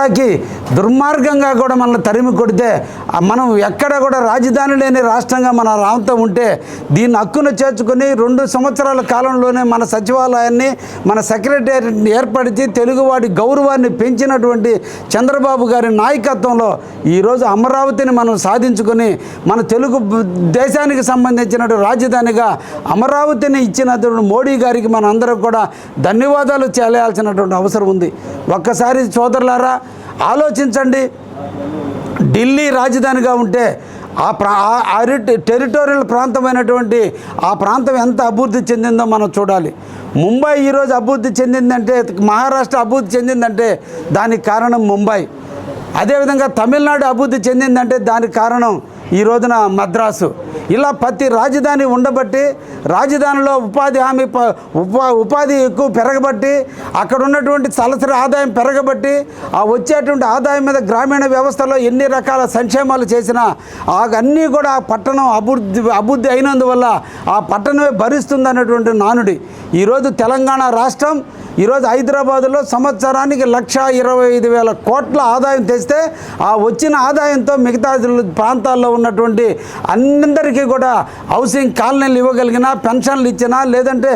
తుపాకీ దుర్మార్గంగా కూడా మనల్ని తరిమి కొడితే మనం ఎక్కడ కూడా రాజధాని లేని రాష్ట్రంగా మన రాష్ట్రం ఉంటే దీన్ని హక్కును చేర్చుకొని 2 సంవత్సరాల కాలంలోనే మన సచివాలయాన్ని మన సెక్రటేరియట్ని ఏర్పరిచి తెలుగువాడి గౌరవాన్ని పెంచినటువంటి చంద్రబాబు గారి నాయకత్వంలో ఈరోజు అమరావతిని మనం సాధించుకొని మన తెలుగు దేశానికి సంబంధించిన రాజధానిగా అమరావతిని ఇచ్చినటువంటి మోడీ గారికి మన అందరం కూడా ధన్యవాదాలు చేయాల్సినటువంటి అవసరం ఉంది. ఒక్కసారి సోదరులారా ఆలోచించండి. ఢిల్లీ రాజధానిగా ఉంటే టెరిటోరియల్ ప్రాంతమైనటువంటి ఆ ప్రాంతం ఎంత అభివృద్ధి చెందిందో మనం చూడాలి. ముంబై ఈరోజు అభివృద్ధి చెందిందంటే, మహారాష్ట్ర అభివృద్ధి చెందిందంటే దానికి కారణం ముంబై. అదేవిధంగా తమిళనాడు అభివృద్ధి చెందిందంటే దానికి కారణం ఈ రోజున మద్రాసు. ఇలా ప్రతి రాజధాని ఉండబట్టి రాజధానిలో ఉపాధి హామీ ఉపాధి ఎక్కువ పెరగబట్టి అక్కడ ఉన్నటువంటి తలసరి ఆదాయం పెరగబట్టి ఆ వచ్చేటువంటి ఆదాయం మీద గ్రామీణ వ్యవస్థలో ఎన్ని రకాల సంక్షేమాలు చేసినా అన్నీ కూడా ఆ పట్టణం అభివృద్ధి అయినందువల్ల ఆ పట్టణమే భరిస్తుంది అన్నటువంటి నానుడి. ఈరోజు తెలంగాణ రాష్ట్రం ఈరోజు హైదరాబాదులో సంవత్సరానికి 1,25,000 కోట్ల ఆదాయం తెస్తే ఆ వచ్చిన ఆదాయంతో మిగతా ప్రాంతాల్లో ఉన్నటువంటి అందరికీ కూడా హౌసింగ్ కాలనీలు ఇవ్వగలిగినా, పెన్షన్లు ఇచ్చినా, లేదంటే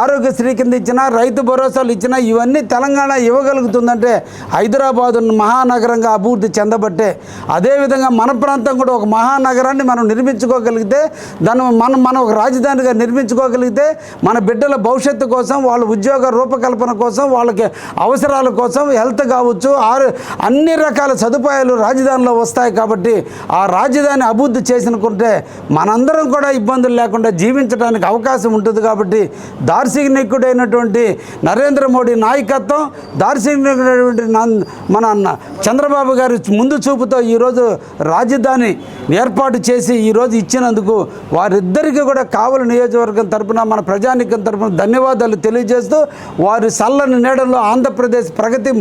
ఆరోగ్యశ్రీ కింద ఇచ్చినా, రైతు భరోసాలు ఇచ్చినా ఇవన్నీ తెలంగాణ ఇవ్వగలుగుతుందంటే హైదరాబాదు మహానగరంగా అభివృద్ధి చెందబట్టే. అదేవిధంగా మన ప్రాంతం కూడా ఒక మహానగరాన్ని మనం నిర్మించుకోగలిగితే, దాన్ని మనం ఒక రాజధానిగా నిర్మించుకోగలిగితే మన బిడ్డల భవిష్యత్తు కోసం, వాళ్ళ ఉద్యోగ రూపకల్పన కోసం, వాళ్ళకి అవసరాల కోసం, హెల్త్ కావచ్చు, అన్ని రకాల సదుపాయాలు రాజధానిలో వస్తాయి. కాబట్టి ఆ రాజధాని అభివృద్ధి చేసినకుంటే మనందరం కూడా ఇబ్బందులు లేకుండా జీవించడానికి అవకాశం ఉంటుంది. కాబట్టి దార్శనికుడైనటువంటి నరేంద్ర మోడీ నాయకత్వం, దార్శనికుడైనటువంటి మన చంద్రబాబు గారి ముందు చూపుతో ఈరోజు రాజధాని ఏర్పాటు చేసి ఈరోజు ఇచ్చినందుకు వారిద్దరికీ కూడా కావలి నియోజకవర్గం తరపున, మన ప్రజానికం తరపున ధన్యవాదాలు తెలియజేస్తూ, వారి చల్లని నీడలో ఆంధ్రప్రదేశ్ ప్రగతి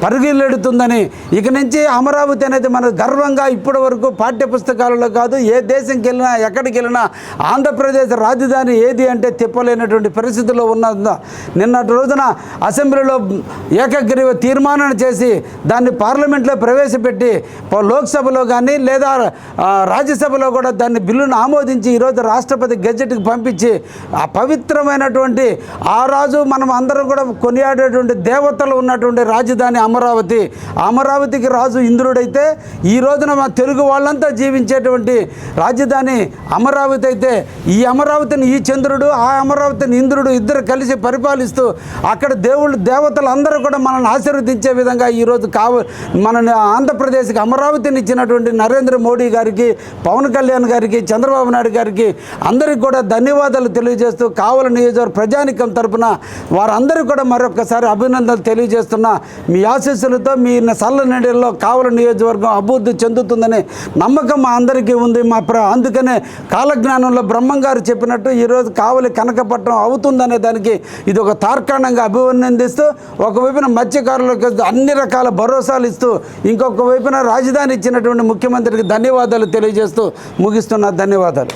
పరుగులెడుతుందని, ఇక నుంచి అమరావతి అనేది మన గర్వంగా ఇప్పటి వరకు పాఠ్యపుస్తకాలలో కాదు, ఏ దేశంకి వెళ్ళినా ఎక్కడికి వెళ్ళినా ఆంధ్రప్రదేశ్ రాజధాని ఏది అంటే తిప్పలేనటువంటి పరిస్థితుల్లో ఉన్నది. నిన్నటి రోజున అసెంబ్లీలో ఏకగ్రీవ తీర్మానం చేసి దాన్ని పార్లమెంట్లో ప్రవేశపెట్టి లోక్సభలో కానీ లేదా రాజ్యసభలో కూడా దాన్ని బిల్లును ఆమోదించి ఈరోజు రాష్ట్రపతి గెజెట్కి పంపించి ఆ పవిత్రమైనటువంటి ఆ రాజు మనం అందరం కూడా కొనియాడేటువంటి దేవతలు ఉన్నటువంటి రాజధాని అమరావతి. అమరావతికి రాజు ఇంద్రుడైతే ఈ రోజున మా తెలుగు వాళ్ళంతా జీవించేటువంటి రాజధాని అమరావతి అయితే, ఈ అమరావతిని ఈ చంద్రుడు, ఆ అమరావతిని ఇంద్రుడు ఇద్దరు కలిసి పరిపాలిస్తూ అక్కడ దేవతలు అందరూ కూడా మనల్ని ఆశీర్వదించే విధంగా ఈరోజు మన ఆంధ్రప్రదేశ్కి అమరావతిని ఇచ్చినటువంటి నరేంద్ర మోడీ గారికి, పవన్ కళ్యాణ్ గారికి, చంద్రబాబు నాయుడు గారికి అందరికీ కూడా ధన్యవాదాలు తెలియజేస్తూ కావలి నియోజకవర్గ ప్రజానికం తరపున వారందరూ కూడా మరొకసారి అభినందనలు తెలియజేస్తున్నా. మీ ఆశీస్సులతో మీ చల్ల నీడల్లో కావలి నియోజకవర్గం అభివృద్ధి చెందుతుందనే నమ్మకం మా అందరికీ ఉంది. అందుకనే కాలజ్ఞానంలో బ్రహ్మం గారు చెప్పినట్టు ఈరోజు కావలి కనకపట్నం అవుతుందనే దానికి ఇది ఒక తార్కాణంగా అభినందిస్తూ, ఒకవైపున మత్స్యకారులకు అన్ని రకాల భరోసాలు ఇస్తూ, ఇంకొక వైపున రాజధాని ఇచ్చినటువంటి ముఖ్యమంత్రికి ధన్యవాదాలు తెలియజేస్తూ ముగిస్తున్నా. ధన్యవాదాలు.